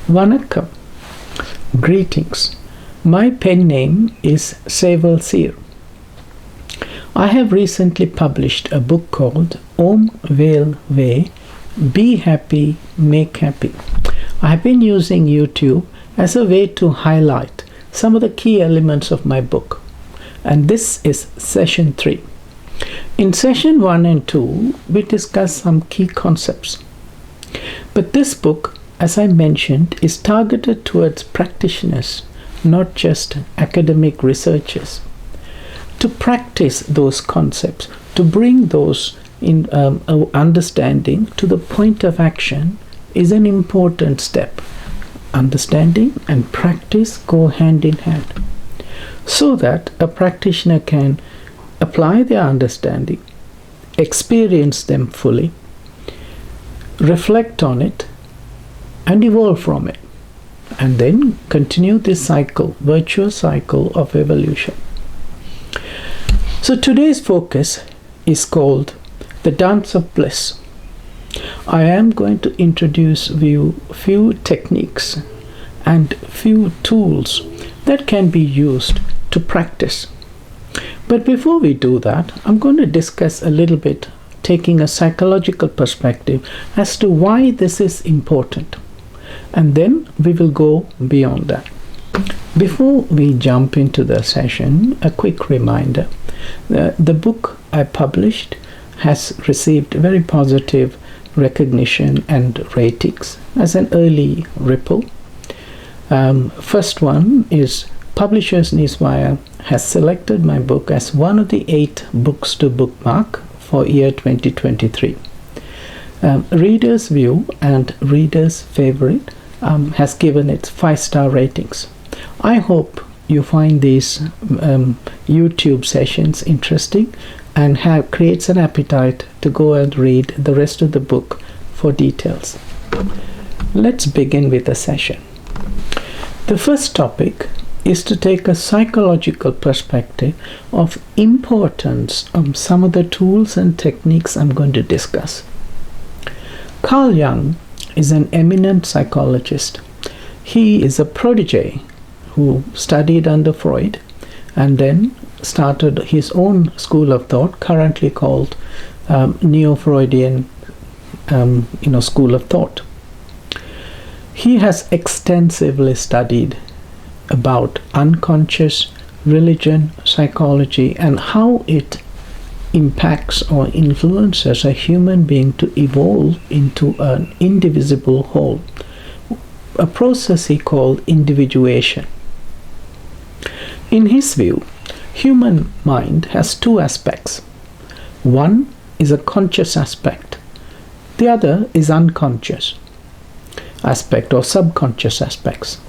Vanakkam. Greetings. My pen name is Siva. I have recently published a book called Om VEL Way, Be Happy, Make Happy. I have been using YouTube as a way to highlight some of the key elements of my book. And this is session 3. In session 1 and 2, we discussed some key concepts. But this book, as I mentioned, is targeted towards practitioners, not just academic researchers. To practice those concepts, to bring those in understanding to the point of action is an important step. Understanding and practice go hand in hand, so that a practitioner can apply their understanding, experience them fully, reflect on it, and evolve from it, and then continue this cycle, virtuous cycle of evolution. So today's focus is called the Dance of Bliss. I am going to introduce you few techniques and few tools that can be used to practice. But before we do that, I'm going to discuss a little bit, taking a psychological perspective as to why this is important. And then we will go beyond that. Before we jump into the session, a quick reminder. The book I published has received very positive recognition and ratings as an early ripple. First one is Publishers Newswire has selected my book as one of the 8 books to bookmark for year 2023. Reader's View and Reader's Favorite has given it 5-star ratings. I hope you find these YouTube sessions interesting and creates an appetite to go and read the rest of the book for details. Let's begin with the session. The first topic is to take a psychological perspective of importance of some of the tools and techniques I'm going to discuss. Carl Jung is an eminent psychologist. He is a protege who studied under Freud and then started his own school of thought, currently called Neo-Freudian school of thought. He has extensively studied about unconscious, religion, psychology, and how it impacts or influences a human being to evolve into an indivisible whole, a process he called individuation. In his view, human mind has 2 aspects. One is a conscious aspect. The other is unconscious aspect or subconscious aspects.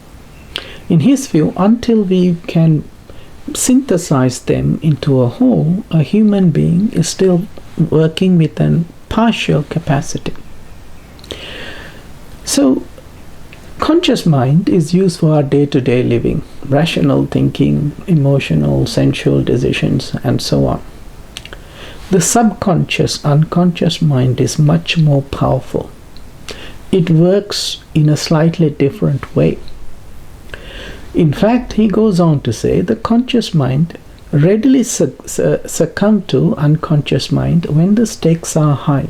In his view, until we can synthesize them into a whole, a human being is still working with a partial capacity. So, conscious mind is used for our day-to-day living, rational thinking, emotional, sensual decisions, and so on. The subconscious, unconscious mind is much more powerful. It works in a slightly different way. In fact, he goes on to say the conscious mind readily succumb to unconscious mind when the stakes are high,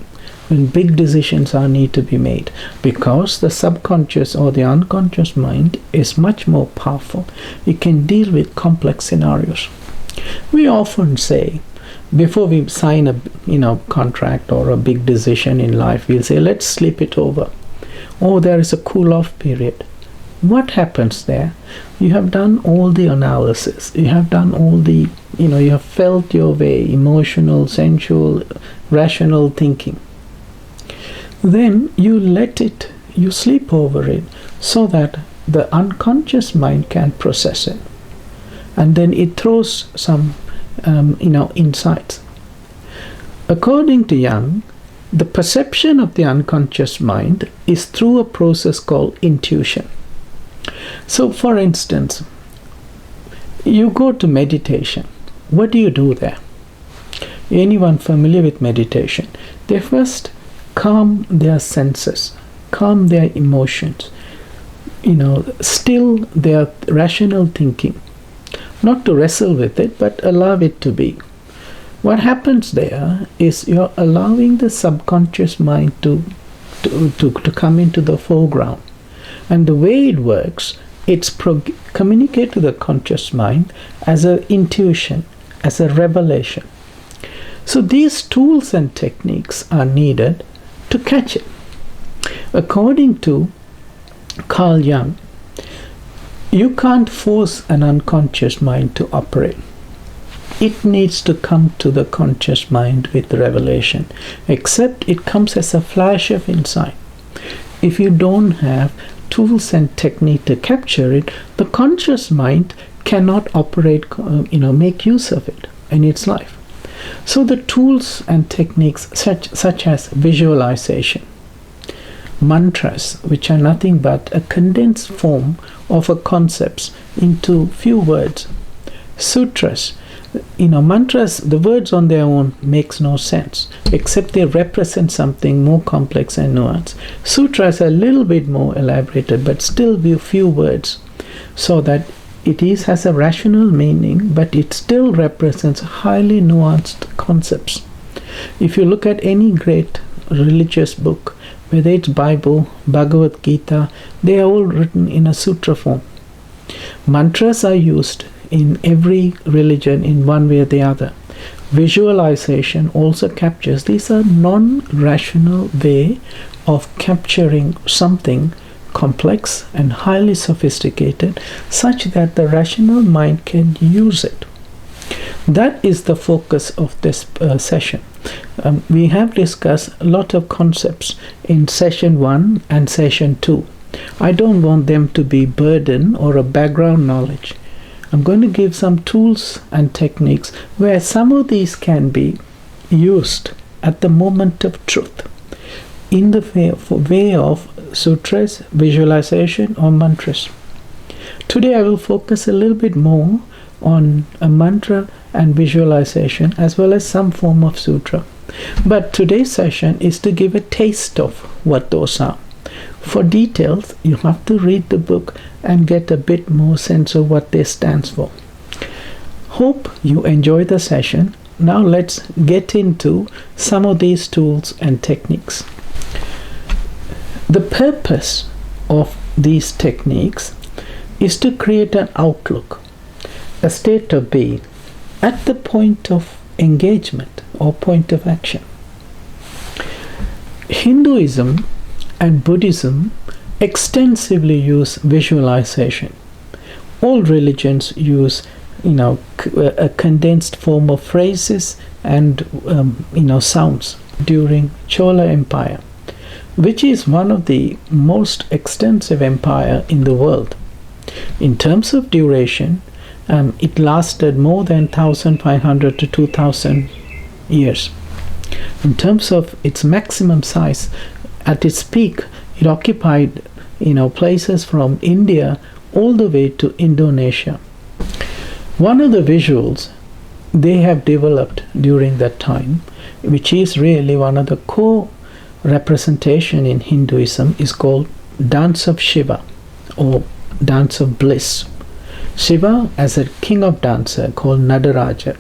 when big decisions need to be made, because the subconscious or the unconscious mind is much more powerful. It can deal with complex scenarios. We often say, before we sign a contract or a big decision in life, we'll say, let's sleep it over. Oh, there is a cool-off period. What happens there? You have done all the analysis. You have done all the, you have felt your way, emotional, sensual, rational thinking. Then you you sleep over it so that the unconscious mind can process it. And then it throws some, insights. According to Jung, the perception of the unconscious mind is through a process called intuition. So, for instance, you go to meditation. What do you do there? Anyone familiar with meditation? They first calm their senses, calm their emotions. still their rational thinking. Not to wrestle with it, but allow it to be. What happens there is you're allowing the subconscious mind to come into the foreground. And the way it works, it's communicate to the conscious mind as an intuition, as a revelation. So these tools and techniques are needed to catch it. According to Carl Jung, you can't force an unconscious mind to operate. It needs to come to the conscious mind with revelation, except it comes as a flash of insight. If you don't have tools and technique to capture it, the conscious mind cannot operate, make use of it in its life. So the tools and techniques such as visualization, mantras, which are nothing but a condensed form of a concepts into few words, sutras. Mantras, the words on their own makes no sense, except they represent something more complex and nuanced. Sutras are a little bit more elaborated, but still few words, so that it has a rational meaning, but it still represents highly nuanced concepts. If you look at any great religious book, whether it's Bible, Bhagavad Gita, they are all written in a sutra form. Mantras are used in every religion in one way or the other. Visualization also captures. These are non-rational way of capturing something complex and highly sophisticated, such that the rational mind can use it. That is the focus of this session. We have discussed a lot of concepts in session 1 and session 2. I don't want them to be burden or a background knowledge. I'm going to give some tools and techniques where some of these can be used at the moment of truth in the way of sutras, visualization, or mantras. Today I will focus a little bit more on a mantra and visualization, as well as some form of sutra. But today's session is to give a taste of what those are. For details, you have to read the book and get a bit more sense of what this stands for. Hope you enjoy the session. Now let's get into some of these tools and techniques. The purpose of these techniques is to create an outlook, a state of being, at the point of engagement or point of action. Hinduism and Buddhism extensively use visualization. All religions use a condensed form of phrases and sounds during Chola Empire, which is one of the most extensive empire in the world. In terms of duration, it lasted more than 1,500 to 2,000 years. In terms of its maximum size, at its peak, it occupied places from India all the way to Indonesia. One of the visuals they have developed during that time, which is really one of the core representation in Hinduism, is called Dance of Siva or Dance of Bliss. Siva as a king of dancer called Nadaraja,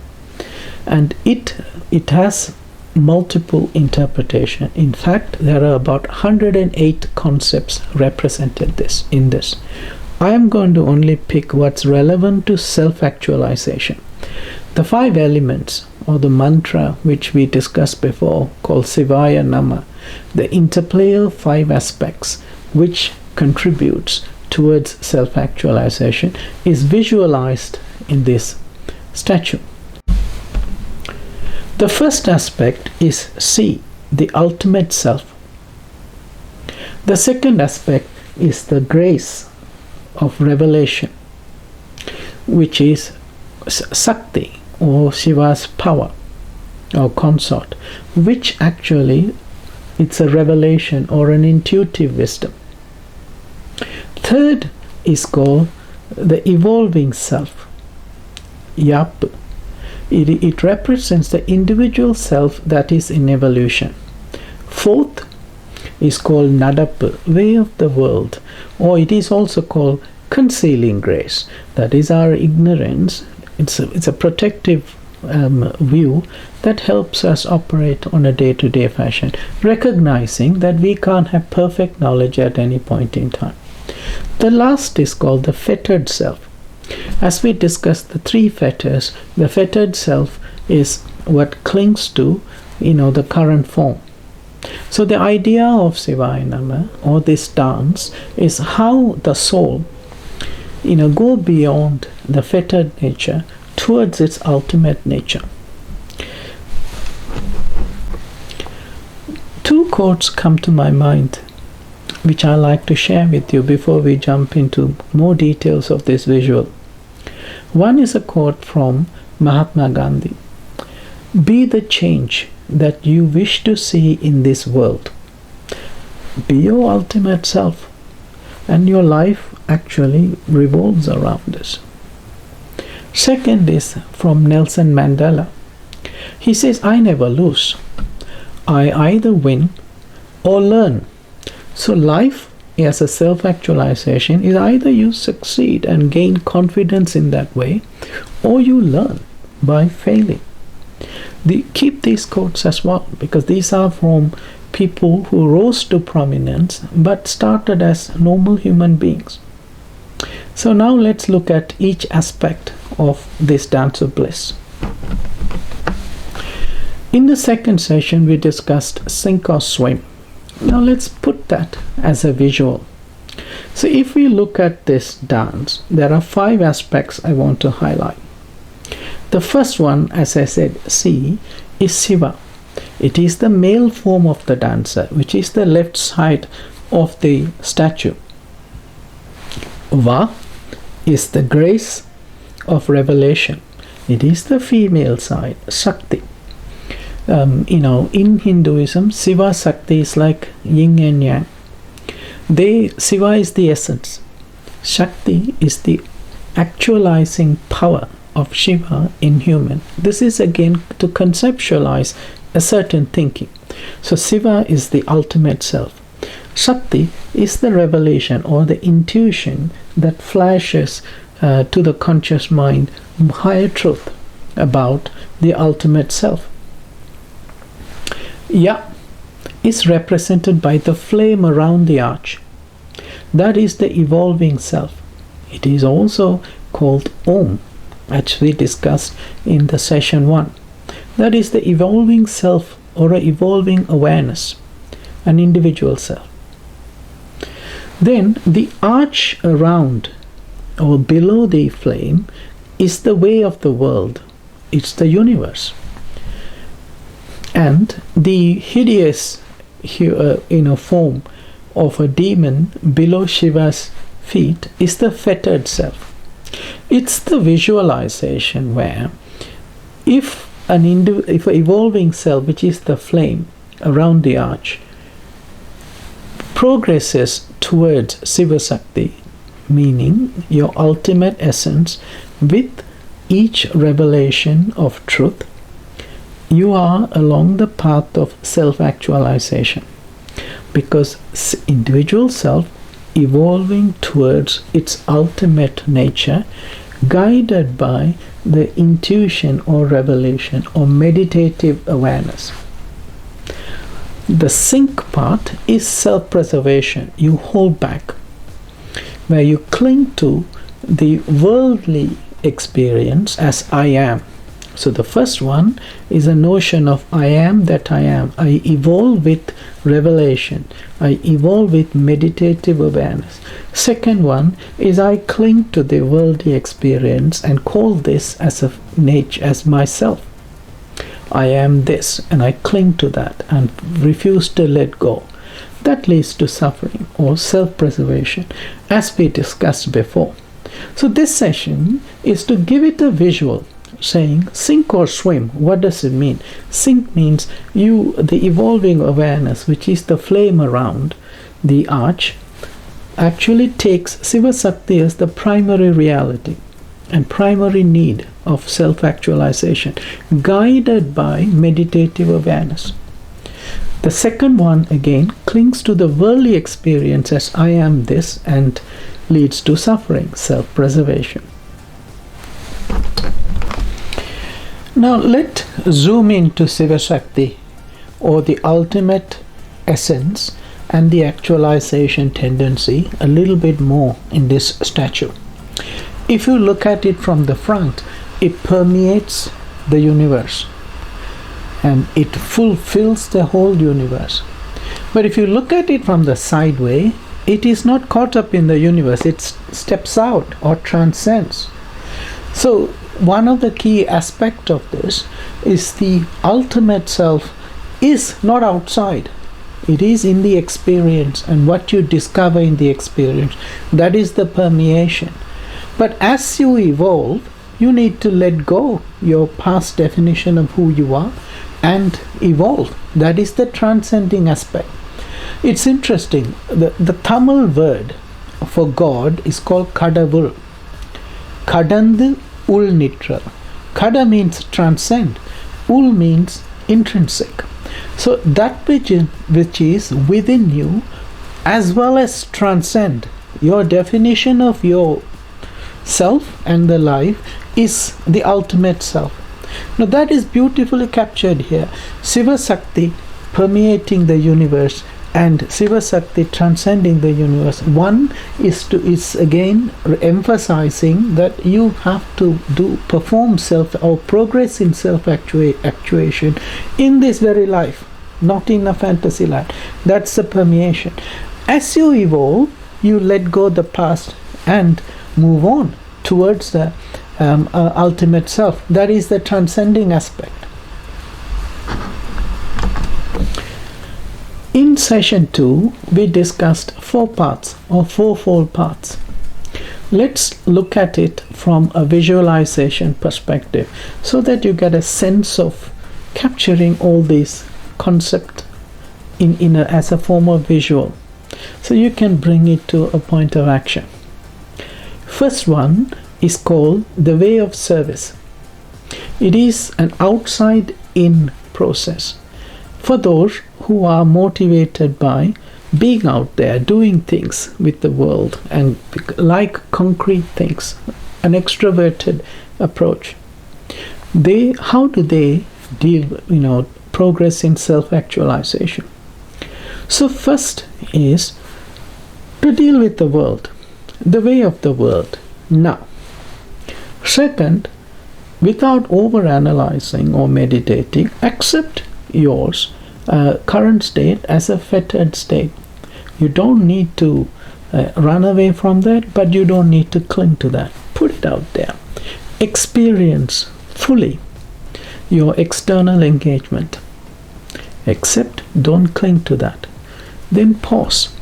and it has multiple interpretation. In fact, there are about 108 concepts represented in this. I am going to only pick what's relevant to self-actualization. The 5 elements, or the mantra which we discussed before, called Sivaya Nama, the interplay of 5 aspects which contributes towards self-actualization, is visualized in this statue. The first aspect is C, the ultimate self. The second aspect is the grace of revelation, which is Sakti, or Shiva's power or consort, which actually it's a revelation or an intuitive wisdom. Third is called the evolving self, Yap. It represents the individual self that is in evolution. Fourth is called Nadappu, way of the world, or it is also called concealing grace. That is our ignorance. It's a protective view that helps us operate on a day-to-day fashion, recognizing that we can't have perfect knowledge at any point in time. The last is called the fettered self. As we discussed the three fetters, the fettered self is what clings to, the current form. So the idea of Siva Nama, or this dance, is how the soul, go beyond the fettered nature towards its ultimate nature. Two quotes come to my mind, which I like to share with you before we jump into more details of this visual. One is a quote from Mahatma Gandhi. Be the change that you wish to see in this world. Be your ultimate self, and your life actually revolves around this. Second is from Nelson Mandela. He says, I never lose. I either win or learn. So life as a self-actualization is either you succeed and gain confidence in that way, or you learn by failing. Keep these quotes as well, because these are from people who rose to prominence but started as normal human beings. So now let's look at each aspect of this dance of bliss. In the second session, we discussed sink or swim. Now let's put that as a visual. So if we look at this dance, there are 5 aspects I want to highlight. The first one, as I said, C, is Siva. It is the male form of the dancer, which is the left side of the statue. Va is the grace of revelation. It is the female side, Shakti. In Hinduism, Siva Shakti is like yin and yang. Siva is the essence. Shakti is the actualizing power of Shiva in human. This is again to conceptualize a certain thinking. So Siva is the ultimate self. Shakti is the revelation or the intuition that flashes to the conscious mind higher truth about the ultimate self. Ya is represented by the flame around the arch. That is the evolving self. It is also called Om, as we discussed in the session 1. That is the evolving self or a evolving awareness, an individual self. Then the arch around or below the flame is the way of the world. It's the universe. And the hideous form of a demon below Shiva's feet is the fettered self. It's the visualization where if an evolving self, which is the flame around the arch, progresses towards Siva Shakti, meaning your ultimate essence, with each revelation of truth, you are along the path of self-actualization, because individual self evolving towards its ultimate nature, guided by the intuition or revelation or meditative awareness. The sink part is self-preservation. You hold back, where you cling to the worldly experience as I am. So the first one is a notion of I am that I am. I evolve with revelation. I evolve with meditative awareness. Second one is I cling to the worldly experience and call this as a nature, as myself. I am this, and I cling to that and refuse to let go. That leads to suffering or self-preservation, as we discussed before. So this session is to give it a visual, saying sink or swim. What does it mean? Sink means the evolving awareness, which is the flame around the arch, actually takes Siva Shakti as the primary reality and primary need of self-actualization, guided by meditative awareness. The second one again clings to the worldly experience as I am this and leads to suffering, self-preservation. Now let's zoom into Siva Shakti, or the ultimate essence and the actualization tendency, a little bit more in this statue. If you look at it from the front, it permeates the universe and it fulfills the whole universe. But if you look at it from the side way, it is not caught up in the universe, it steps out or transcends. So one of the key aspects of this is the ultimate self is not outside. It is in the experience, and what you discover in the experience, that is the permeation. But as you evolve, you need to let go your past definition of who you are and evolve. That is the transcending aspect. It's interesting, the Tamil word for God is called Kadavul. Kadandu ul nitral. Kada means transcend, ul means intrinsic. So that which is within you, as well as transcend, your definition of your self and the life is the ultimate self. Now that is beautifully captured here. Siva Shakti permeating the universe and Siva Shakti transcending the universe. One is again emphasizing that you have to perform self or progress in self actuation in this very life, not in a fantasy land. That's the permeation. As you evolve, you let go the past and move on towards the ultimate self. That is the transcending aspect. In session 2, we discussed 4 parts or 4-fold parts. Let's look at it from a visualization perspective so that you get a sense of capturing all these concepts as a form of visual, so you can bring it to a point of action. First one is called the way of service. It is an outside-in process for those who are motivated by being out there, doing things with the world and like concrete things, an extroverted approach. How do they deal, progress in self-actualization? So first is to deal with the world, the way of the world, now. Second, without over-analyzing or meditating, accept yours current state as a fettered state. You don't need to run away from that, but you don't need to cling to that. Put it out there. Experience fully your external engagement. Accept, don't cling to that. Then pause.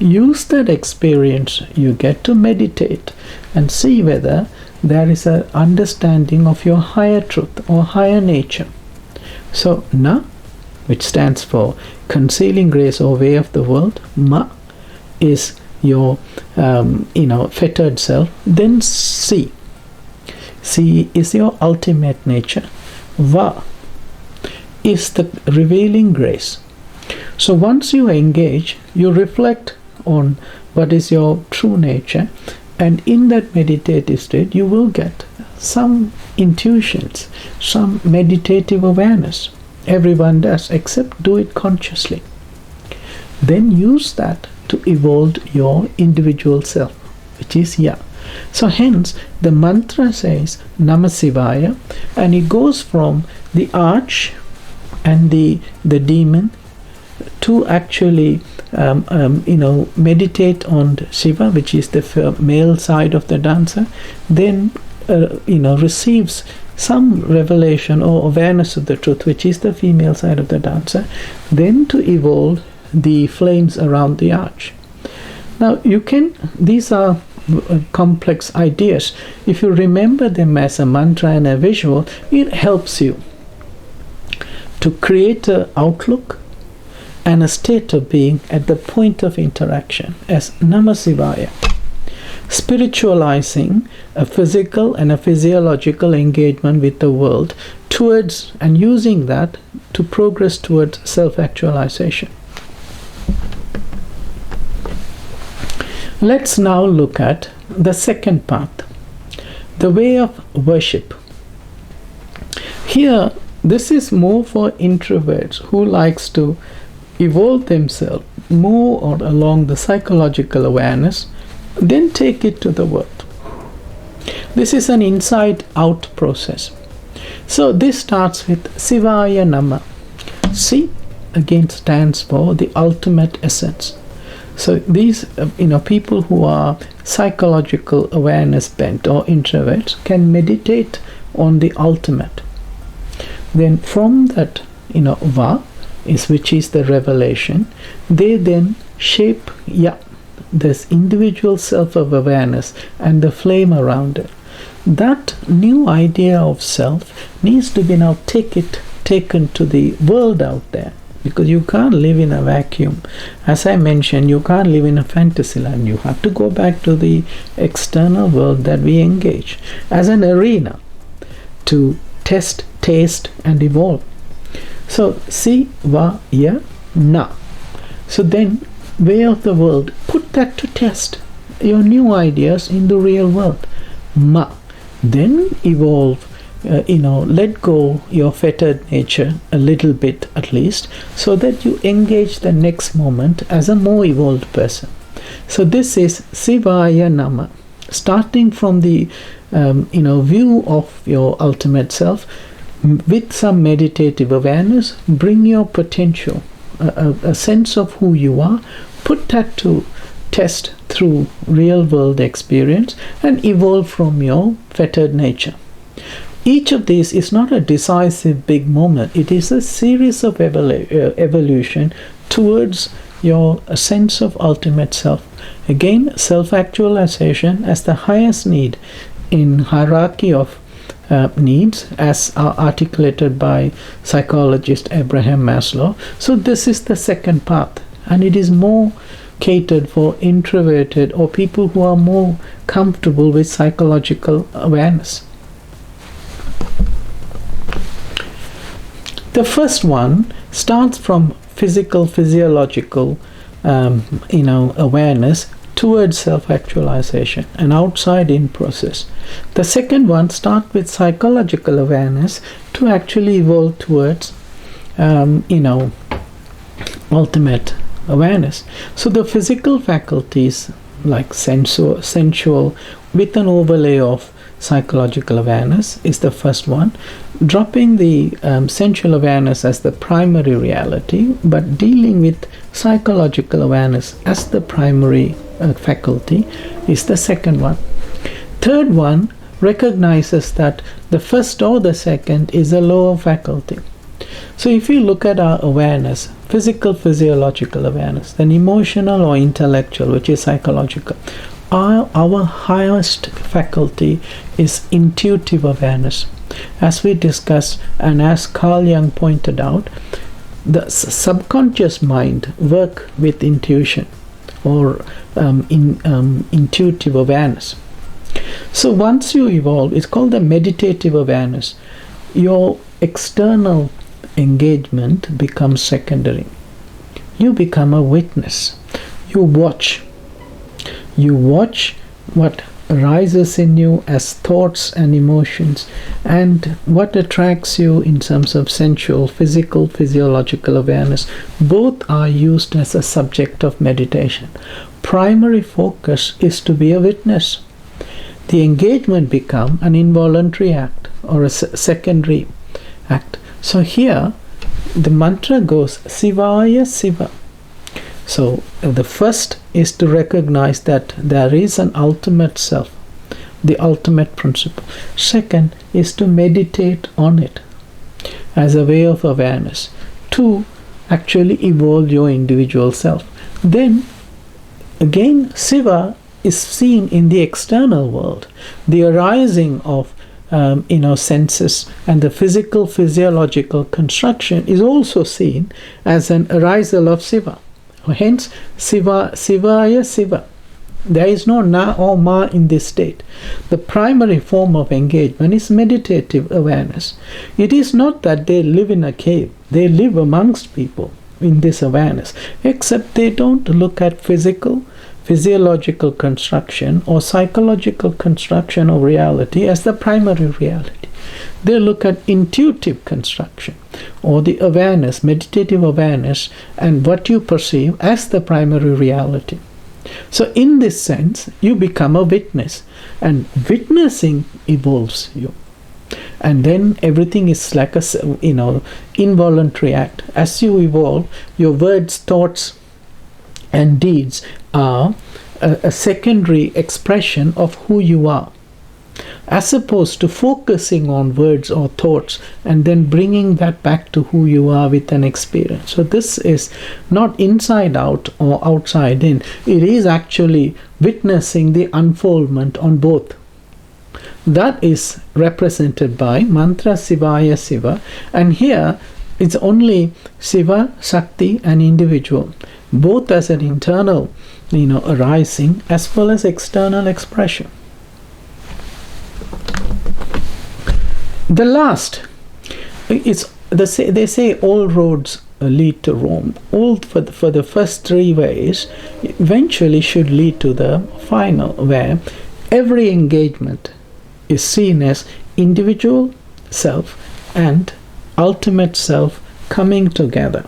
Use that experience you get to meditate and see whether there is an understanding of your higher truth or higher nature. So Na, which stands for concealing grace or way of the world, Ma is your fettered self. Then Si is your ultimate nature. Va is the revealing grace. So once you engage, you reflect on what is your true nature, and in that meditative state you will get some intuitions, some meditative awareness. Everyone does, except do it consciously. Then use that to evolve your individual self, which is Ya. So hence the mantra says Namah Shivaya, and it goes from the arch and the demon to actually meditate on Shiva, which is the male side of the dancer, then receives some revelation or awareness of the truth, which is the female side of the dancer, then to evolve the flames around the arch. Now these are complex ideas. If you remember them as a mantra and a visual, it helps you to create an outlook and a state of being at the point of interaction as Namah Shivaya. Spiritualizing a physical and a physiological engagement with the world towards and using that to progress towards self-actualization. Let's now look at the second path, the way of worship. Here, this is more for introverts who likes to evolve themselves more or along the psychological awareness, then take it to the world. This is an inside-out process. So this starts with Sivaya Nama. Si again stands for the ultimate essence. So these people who are psychological awareness bent or introverts can meditate on the ultimate. Then from that Va which is the revelation, they then shape this individual self of awareness and the flame around it. That new idea of self needs to be now taken to the world out there, because you can't live in a vacuum. As I mentioned, you can't live in a fantasy land. You have to go back to the external world that we engage as an arena to test, taste, and evolve. So, Siva-ya Na. So then, way of the world, put that to test. Your new ideas in the real world. Ma. Then evolve, let go your fettered nature a little bit at least, so that you engage the next moment as a more evolved person. So this is Sivaya Nama. Starting from the view of your ultimate self, with some meditative awareness, bring your potential, a sense of who you are, put that to test through real world experience, and evolve from your fettered nature. Each of these is not a decisive big moment. It is a series of evolution towards your sense of ultimate self. Again, self-actualization as the highest need in hierarchy of needs, as are articulated by psychologist Abraham Maslow. So this is the second path, and it is more catered for introverted or people who are more comfortable with psychological awareness. The first one starts from physiological awareness towards self-actualization, an outside-in process. The second one starts with psychological awareness to actually evolve towards ultimate awareness. So the physical faculties, like sensual with an overlay of psychological awareness, is the first one. Dropping the sensual awareness as the primary reality, but dealing with psychological awareness as the primary faculty is the second one. Third one recognizes that the first or the second is a lower faculty. So if you look at our awareness, physiological awareness, then emotional or intellectual, which is psychological, our highest faculty is intuitive awareness. As we discussed, and as Carl Jung pointed out, the subconscious mind works with intuition or intuitive awareness. So once you evolve, it's called the meditative awareness. Your external engagement becomes secondary. You become a witness. You watch what arises in you as thoughts and emotions, and what attracts you in terms of sensual, physiological awareness. Both are used as a subject of meditation. Primary focus is to be a witness. The engagement become an involuntary act or a secondary act. So here the mantra goes Sivaya Siva. So the first is to recognize that there is an ultimate self, the ultimate principle. Second is to meditate on it as a way of awareness to actually evolve your individual self. Then again, Siva is seen in the external world. The arising of senses and the physiological construction is also seen as an arisal of Siva. Hence, Sivaya Siva. There is no na or ma in this state. The primary form of engagement is meditative awareness. It is not that they live in a cave. They live amongst people in this awareness, except they don't look at physiological construction or psychological construction of reality as the primary reality. They look at intuitive construction or the awareness, meditative awareness, and what you perceive as the primary reality. So in this sense, you become a witness, and witnessing evolves you. And then everything is like a, involuntary act. As you evolve, your words, thoughts, and deeds are a secondary expression of who you are, as opposed to focusing on words or thoughts and then bringing that back to who you are with an experience. So this is not inside out or outside in. It is actually witnessing the unfoldment on both. That is represented by mantra Sivaya Siva, and here it's only Siva, Shakti, and individual, both as an internal arising as well as external expression. The last is they say all roads lead to Rome. All for the first three ways eventually should lead to the final, where every engagement is seen as individual self and ultimate self coming together,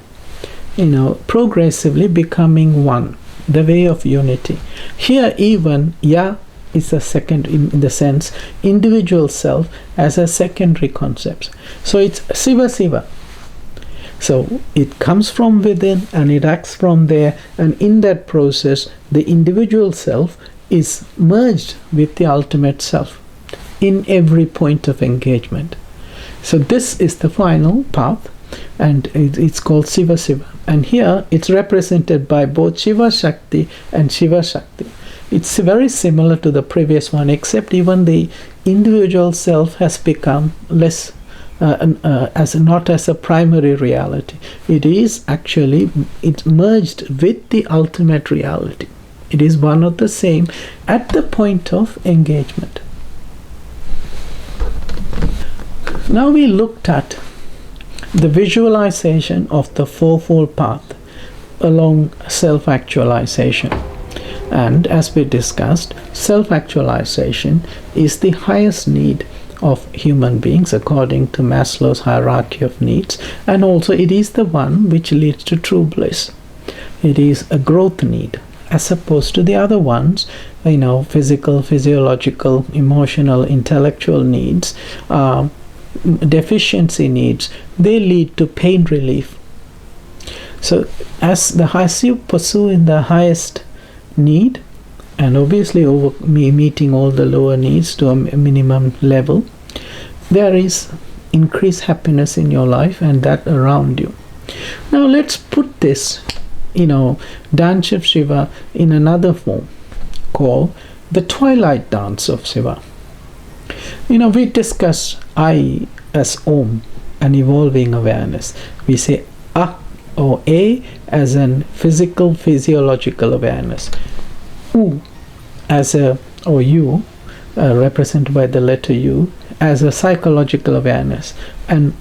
progressively becoming one, the way of unity. Here even Ya is a second, in the sense individual self as a secondary concept. So it's Siva Siva. So it comes from within and it acts from there, and in that process the individual self is merged with the ultimate self in every point of engagement. So this is the final path, and it's called Siva Siva. And here it's represented by both Shiva Shakti and Shiva Shakti. It's very similar to the previous one, except even the individual self has become less not as a primary reality. It is actually, it's merged with the ultimate reality. It is one of the same at the point of engagement. Now we looked at the visualization of the fourfold path along self-actualization. And as we discussed, self-actualization is the highest need of human beings according to Maslow's hierarchy of needs, and also it is the one which leads to true bliss. It is a growth need, as opposed to the other ones, physical, physiological, emotional, intellectual needs, deficiency needs. They lead to pain relief. So as you pursue in the highest need, and obviously meeting all the lower needs to a minimum level, there is increased happiness in your life and that around you. Now let's put this dance of Shiva in another form called the twilight dance of Shiva. We discuss I as Om, an evolving awareness. We say A or A as an physical, physiological awareness. U as or U, represented by the letter U, as a psychological awareness, and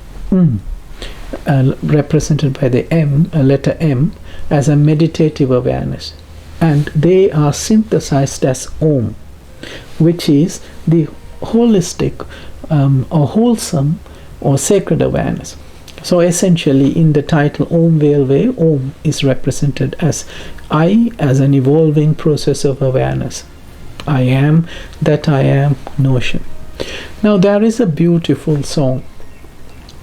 represented by the M, letter M, as a meditative awareness. And they are synthesized as Om, which is the holistic or wholesome or sacred awareness. So essentially in the title Om Way, Om is represented as I as an evolving process of awareness. I am that I am notion. Now there is a beautiful song.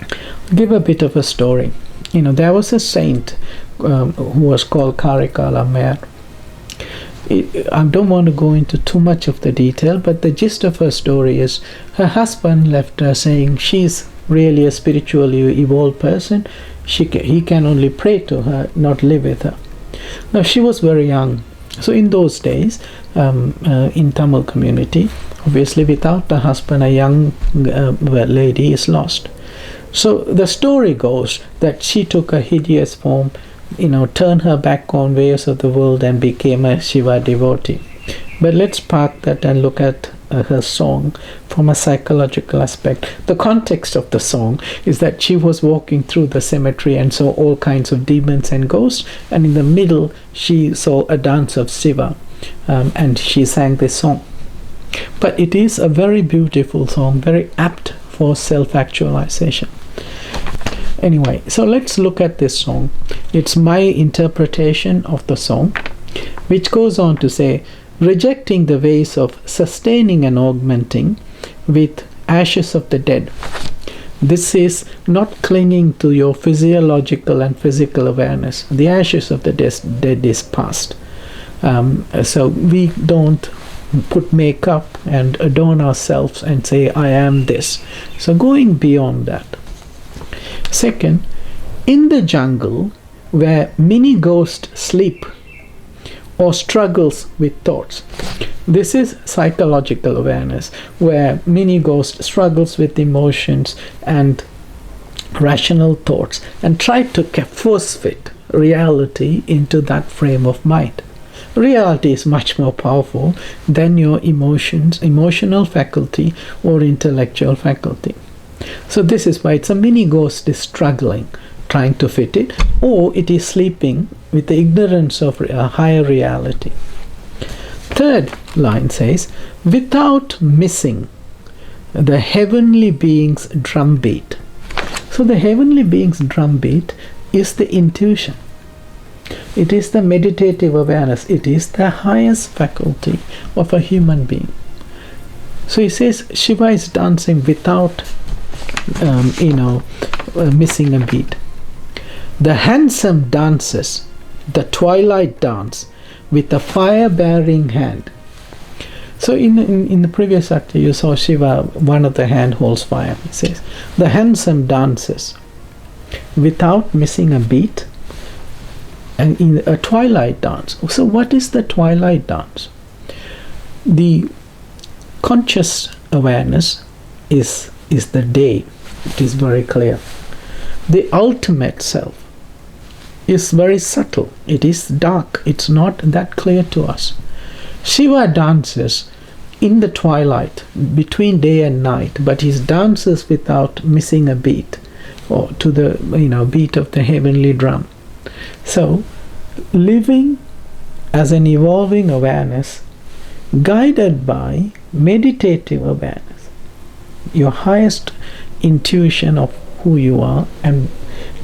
I'll give a bit of a story. There was a saint who was called Karikala Mer. I don't want to go into too much of the detail, but the gist of her story is her husband left her saying she's really a spiritually evolved person. He can only pray to her, not live with her. Now she was very young. So in those days, in Tamil community, obviously without a husband, a young lady is lost. So the story goes that she took a hideous form, turned her back on ways of the world and became a Shiva devotee. But let's park that and look at her song from a psychological aspect. The context of the song is that she was walking through the cemetery and saw all kinds of demons and ghosts, and in the middle she saw a dance of Siva, and she sang this song. But it is a very beautiful song, very apt for self-actualization. Anyway, so let's look at this song. It's my interpretation of the song, which goes on to say, rejecting the ways of sustaining and augmenting with ashes of the dead. This is not clinging to your physiological and physical awareness. The ashes of the dead is past. So we don't put makeup and adorn ourselves and say, I am this. So going beyond that. Second, in the jungle where many ghosts sleep or struggles with thoughts. This is psychological awareness, where many ghosts struggles with emotions and rational thoughts and try to force fit reality into that frame of mind. Reality is much more powerful than your emotions, emotional faculty or intellectual faculty. So this is why it's a mini ghost is struggling, trying to fit it, or it is sleeping with the ignorance of a higher reality. Third line says, without missing the heavenly being's drumbeat. So the heavenly being's drumbeat is the intuition. It is the meditative awareness. It is the highest faculty of a human being. So he says Shiva is dancing without missing a beat. The handsome dances the twilight dance with a fire-bearing hand. So in the previous acta you saw Shiva, one of the hand holds fire. He says the handsome dances without missing a beat, and in a twilight dance. So what is the twilight dance? The conscious awareness is the day. It is very clear. The ultimate self is very subtle. It is dark. It's not that clear to us. Shiva dances in the twilight between day and night, but he dances without missing a beat, or to the beat of the heavenly drum. So living as an evolving awareness guided by meditative awareness, your highest intuition of who you are, and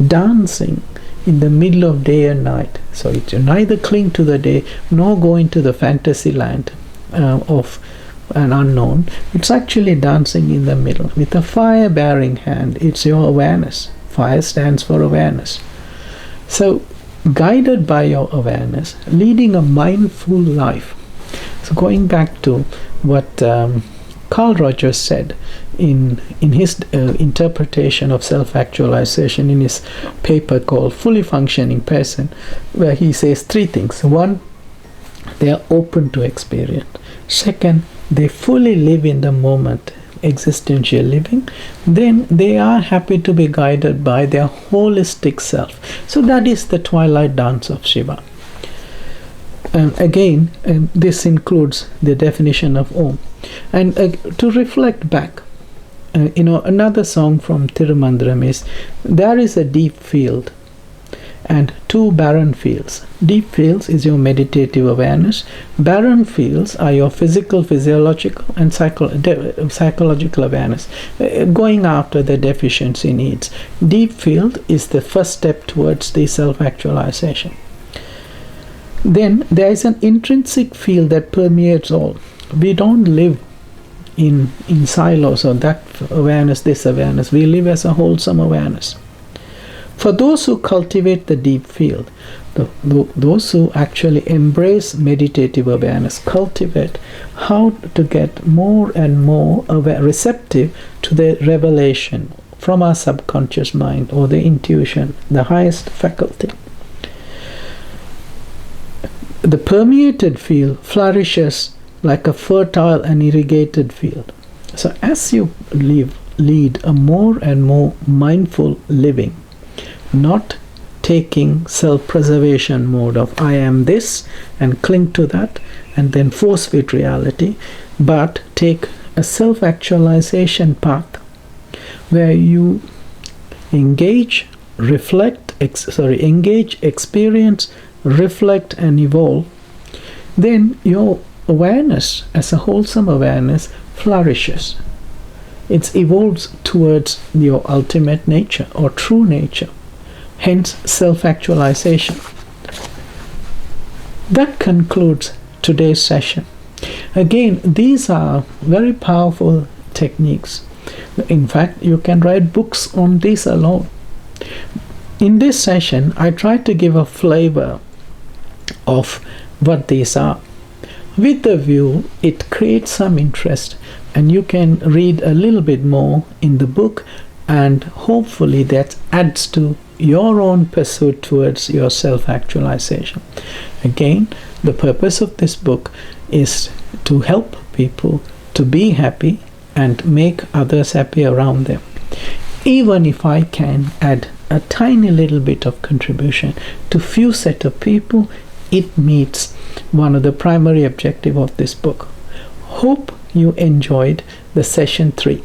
dancing in the middle of day and night. So it neither cling to the day nor go into the fantasy land of an unknown. It's actually dancing in the middle with a fire-bearing hand. It's your awareness. Fire stands for awareness. So guided by your awareness, leading a mindful life. So going back to what Carl Rogers said in his interpretation of self-actualization in his paper called Fully Functioning Person, where he says three things. One, they are open to experience. Second, they fully live in the moment, existential living. Then they are happy to be guided by their holistic self. So that is the twilight dance of Shiva. Again, this includes the definition of Om. And to reflect back, another song from Tirumandaram is, there is a deep field and two barren fields. Deep fields is your meditative awareness. Barren fields are your physical, physiological and psychological awareness, going after the deficiency needs. Deep field is the first step towards the self-actualization. Then there is an intrinsic field that permeates all. We don't live in silos or that awareness, this awareness. We live as a wholesome awareness. For those who cultivate the deep field, those who actually embrace meditative awareness, cultivate how to get more and more receptive to the revelation from our subconscious mind or the intuition, the highest faculty. The permeated field flourishes like a fertile and irrigated field. So as you lead a more and more mindful living, not taking self-preservation mode of I am this and cling to that and then force fit reality, but take a self-actualization path where you engage, experience, reflect, and evolve. Then your awareness, as a wholesome awareness, flourishes. It evolves towards your ultimate nature or true nature, hence self-actualization. That concludes today's session. Again, these are very powerful techniques. In fact, you can write books on these alone. In this session, I tried to give a flavor of what these are. With the view, it creates some interest, and you can read a little bit more in the book, and hopefully that adds to your own pursuit towards your self-actualization. Again, the purpose of this book is to help people to be happy and make others happy around them. Even if I can add a tiny little bit of contribution to few set of people, it meets one of the primary objectives of this book. Hope you enjoyed the session 3.